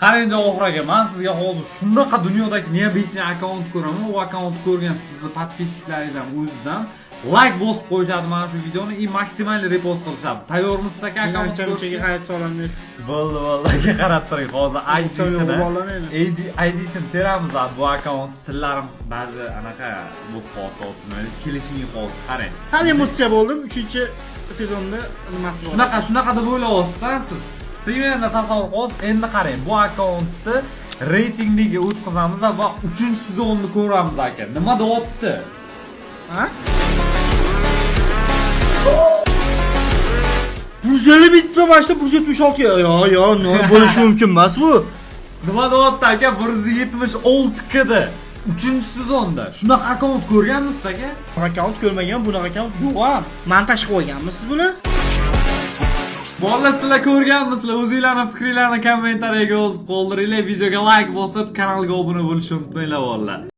Qarang Javohir aka, men sizga hozir shunaqa dunyodagi ne 5 ta akkaunt ko'raman, u akkaunt ko'rgan sizni podpischiklaringiz ham o'zizdan like bosib qo'yishadi mana shu videoni и maksimal repost qilishadi. Tayyormisiz aka akkaunt ko'rishga? hayot solamiz. Bo'ldi, vallahi qarab turing. Hozir ID'sini teramiz bu akkaunt. Tillarim ba'zi anaqa bu foto kelishmay qoldi. Qarang. Sal emotsiya bo'ldim 3-sezonda nimasi bor. Shunaqa deb o'ylayapsiz siz. Примерно tasavvur qilasiz. Endi qarang, bu akkauntni reytingiga o'tkazamiz va 3-sezonni ko'ramiz aka. Nima deyapti? Ha? Buzlari bitta başta 176 ya ne bo'lishi mumkin emas bu. Nima deyapti aka? 176 kda. 3-sezonda. Shunaqa akkaunt ko'rganmisiz aka? Akkaunt ko'rmagan, bunaqa akkaunt yo'q ham. Montaj qo'yganmisiz buni? Bolalar sizlar ko'rganmisizlar? O'zingizlarning fikringizni kommentariyaga yozib qoldiringlar. Videoga like bosib, kanalga obuna bo'lishni unutmanglar bolalar.